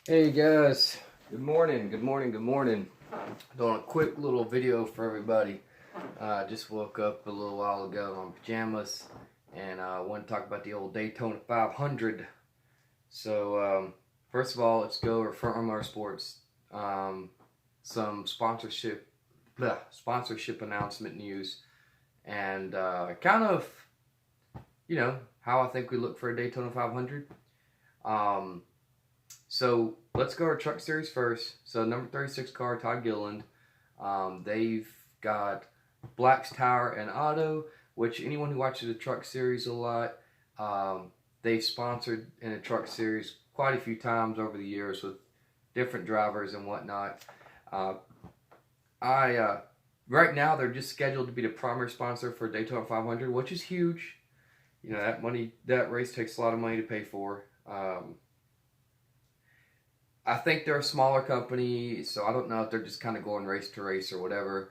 Hey guys, good morning. Doing a quick little video for everybody. Just woke up a little while ago in pajamas and I want to talk about the old Daytona 500. So, first of all, let's go over front row Motorsports. Some sponsorship announcement news, and kind of, how I think we look for a Daytona 500. So let's go our truck series first. So number 36 car, Todd Gilliland. They've got Black's Tower and Auto, which anyone who watches the truck series a lot, they've sponsored in the truck series quite a few times over the years with different drivers and whatnot. Right now they're just scheduled to be the primary sponsor for Daytona 500, which is huge. You know, that race takes a lot of money to pay for. I think they're a smaller company, so I don't know if they're just kind of going race to race or whatever.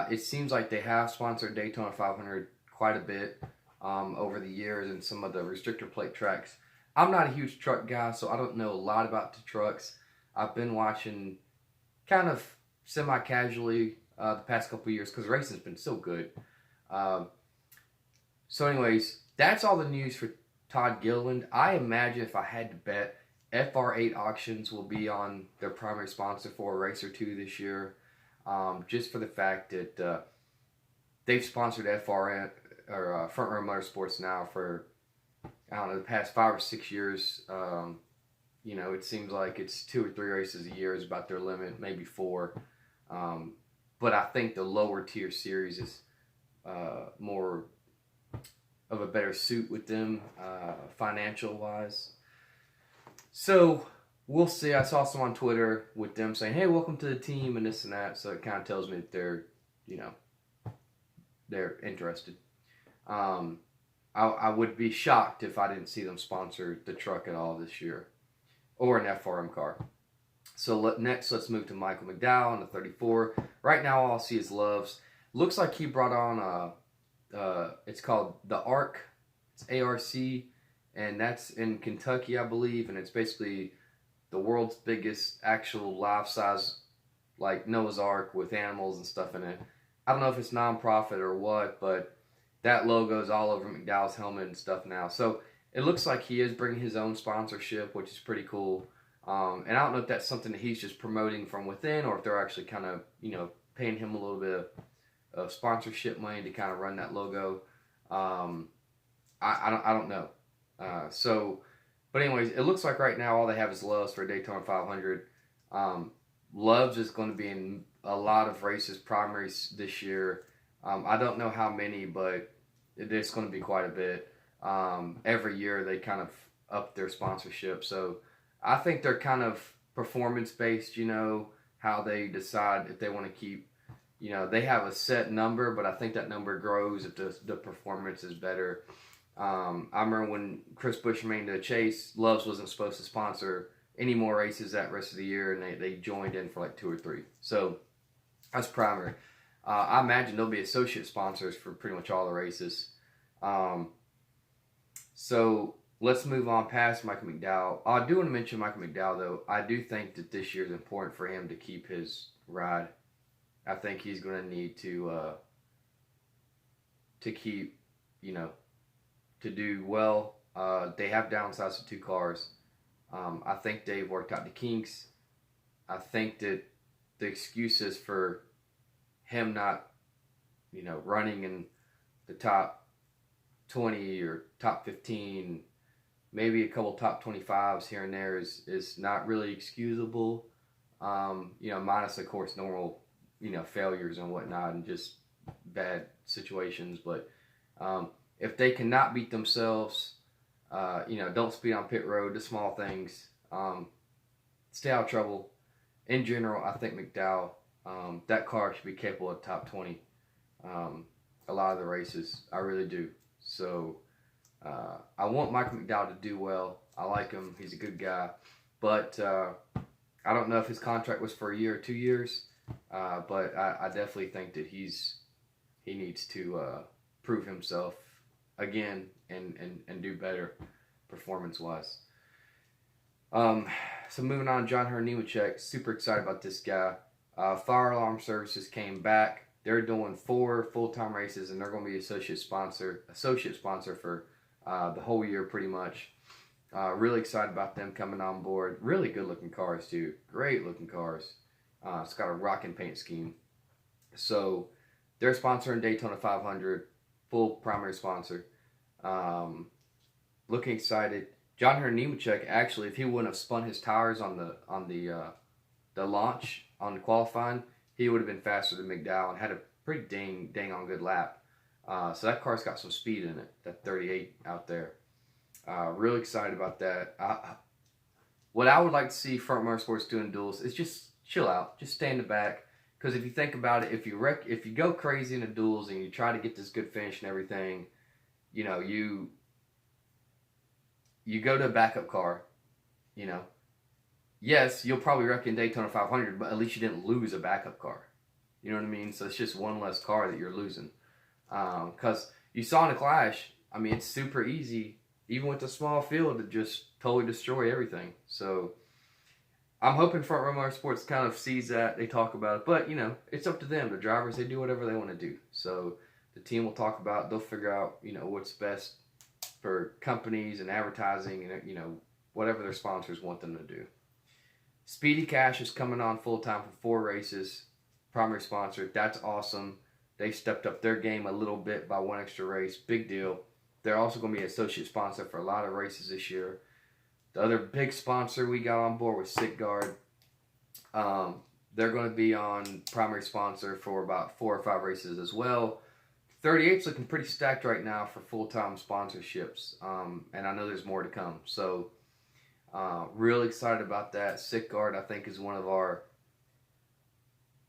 It seems like they have sponsored Daytona 500 quite a bit over the years and some of the restrictor plate tracks. I'm not a huge truck guy, so I don't know a lot about the trucks. I've been watching kind of semi-casually the past couple of years because racing's been so good. So anyways, that's all the news for Todd Gilliland. I imagine if I had to bet, FR8 auctions will be on their primary sponsor for a race or two this year, just for the fact that they've sponsored FRN or Front Row Motorsports now for, I don't know, the past 5 or 6 years. It seems like it's 2 or 3 races a year is about their limit, maybe 4. But I think the lower tier series is more of a better suit with them financial wise. So we'll see. I saw some on Twitter with them saying, "Hey, welcome to the team," and this and that. So it kind of tells me that they're interested. I would be shocked if I didn't see them sponsor the truck at all this year, or an FRM car. So next, let's move to Michael McDowell on the 34. Right now, all I see is Loves. Looks like he brought on it's called the ARC. It's ARC. And that's in Kentucky, I believe, and it's basically the world's biggest actual life-size, like Noah's Ark with animals and stuff in it. I don't know if it's non-profit or what, but that logo is all over McDowell's helmet and stuff now. So it looks like he is bringing his own sponsorship, which is pretty cool. And I don't know if that's something that he's just promoting from within, or if they're actually kind of, paying him a little bit of sponsorship money to kind of run that logo. I don't know. But anyways, it looks like right now all they have is Loves for Daytona 500. Loves is going to be in a lot of races, primaries this year. I don't know how many, but it's going to be quite a bit. Every year they kind of up their sponsorship. So I think they're kind of performance based, how they decide if they want to keep, they have a set number, but I think that number grows if the performance is better. I remember when Chris Busch made the Chase, Loves wasn't supposed to sponsor any more races that rest of the year, and they joined in for like 2 or 3. So that's primary. I imagine there'll be associate sponsors for pretty much all the races. So let's move on past Michael McDowell. I do want to mention Michael McDowell, though. I do think that this year is important for him to keep his ride. I think he's going to need to keep, to do well. They have downsized to 2 cars. I think they've worked out the kinks. I think that the excuses for him not, running in the top 20 or top 15, maybe a couple top 25s here and there is not really excusable. Minus, of course, normal, failures and whatnot and just bad situations. But if they cannot beat themselves, don't speed on pit road, the small things, stay out of trouble. In general, I think McDowell, that car should be capable of top 20 a lot of the races. I really do. So I want Michael McDowell to do well. I like him. He's a good guy. But I don't know if his contract was for a year or 2 years, but I definitely think that he needs to prove himself again and do better performance-wise. So moving on, John Nemechek, super excited about this guy. Fire Alarm Services came back. They're doing 4 full-time races, and they're going to be associate sponsor for the whole year, pretty much. Really excited about them coming on board. Really good-looking cars too. Great-looking cars. It's got a rocking paint scheme. So they're sponsoring Daytona 500, full primary sponsor. Looking excited. John Nemechek, actually, if he wouldn't have spun his tires on the launch on the qualifying, he would have been faster than McDowell and had a pretty dang on good lap. So that car's got some speed in it, that 38 out there. Really excited about that. What I would like to see Front Motorsports doing duels is just chill out, just stay in the back. Because if you think about it, if you go crazy in the duels and you try to get this good finish and everything, you know, you go to a backup car, you know. Yes, you'll probably wreck in Daytona 500, but at least you didn't lose a backup car. You know what I mean? So it's just one less car that you're losing. Because you saw in the Clash, I mean, it's super easy, even with a small field, to just totally destroy everything. So I'm hoping Front Row Motorsports kind of sees that. They talk about it. But, you know, it's up to them. The drivers, they do whatever they want to do. So the team will talk about it. They'll figure out, you know, what's best for companies and advertising and, you know, whatever their sponsors want them to do. Speedy Cash is coming on full-time for 4 races. Primary sponsor. That's awesome. They stepped up their game a little bit by 1 extra race. Big deal. They're also going to be an associate sponsor for a lot of races this year. The other big sponsor we got on board was Sitgard. They're going to be on primary sponsor for about 4 or 5 races as well. 38's looking pretty stacked right now for full-time sponsorships. And I know there's more to come. So, really excited about that. Sitgard, I think, is one of our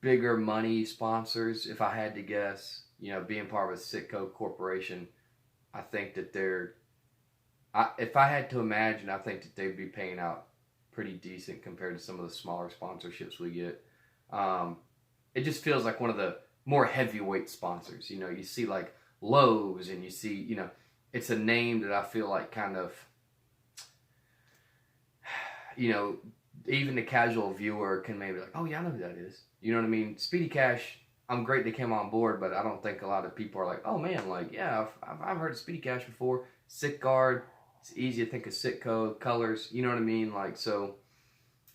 bigger money sponsors, if I had to guess. You know, being part of a Sitco corporation, I think that if I had to imagine, I think that they'd be paying out pretty decent compared to some of the smaller sponsorships we get. It just feels like one of the more heavyweight sponsors. You know, you see like Lowe's, and you see, you know, it's a name that I feel like kind of, you know, even the casual viewer can maybe like, oh yeah, I know who that is. You know what I mean? Speedy Cash, I'm great they came on board, but I don't think a lot of people are like, oh man, like, yeah, I've heard of Speedy Cash before. Sitgard, it's easy to think of Sitco, colors, you know what I mean? Like, so,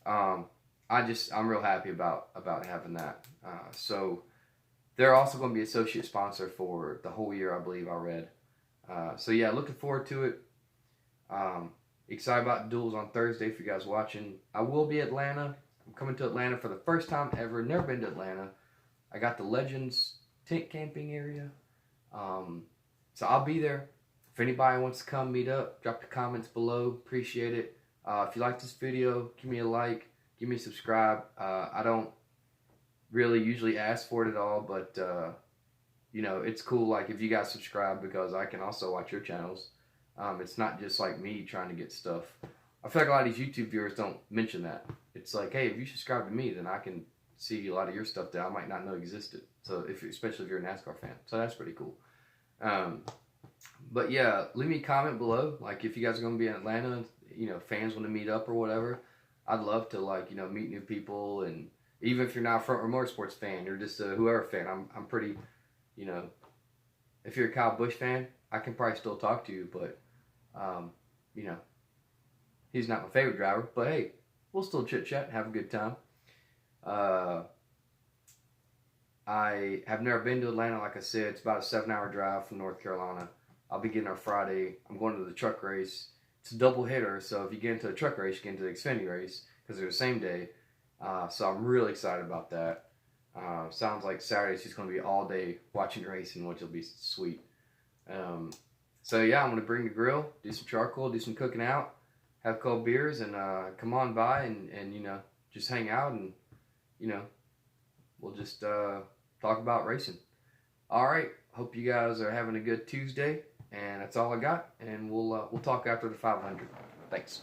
I'm real happy about having that. So they're also going to be associate sponsor for the whole year, I believe I read. So yeah, looking forward to it. Excited about duels on Thursday for you guys watching. I will be Atlanta. I'm coming to Atlanta for the first time ever. Never been to Atlanta. I got the Legends tent camping area. So I'll be there. If anybody wants to come meet up, drop the comments below. Appreciate it. If you like this video, give me a like. Give me a subscribe. I don't really usually ask for it at all, but you know, it's cool like if you guys subscribe, because I can also watch your channels. It's not just like me trying to get stuff. I feel like a lot of these YouTube viewers don't mention that. It's like, hey, if you subscribe to me, then I can see a lot of your stuff that I might not know existed. So especially if you're a NASCAR fan. So that's pretty cool. But yeah, leave me a comment below. Like if you guys are going to be in Atlanta, you know, fans want to meet up or whatever. I'd love to, like, you know, meet new people. And even if you're not a Front Row Motorsports fan, you're just a whoever fan. I'm pretty, you know, if you're a Kyle Busch fan, I can probably still talk to you, but you know, he's not my favorite driver, but hey, we'll still chit chat and have a good time. I have never been to Atlanta. Like I said, it's about a 7-hour drive from North Carolina. I'll be getting there Friday. I'm going to the truck race. It's a double hitter, so if you get into a truck race, you get into the Xfinity race, because they're the same day. So I'm really excited about that. Sounds like Saturday's just going to be all day watching racing, which will be sweet. So yeah, I'm going to bring the grill, do some charcoal, do some cooking out, have cold beers, and come on by and you know, just hang out, and you know, we'll just talk about racing. All right, hope you guys are having a good Tuesday, and that's all I got, and we'll talk after the 500. Thanks.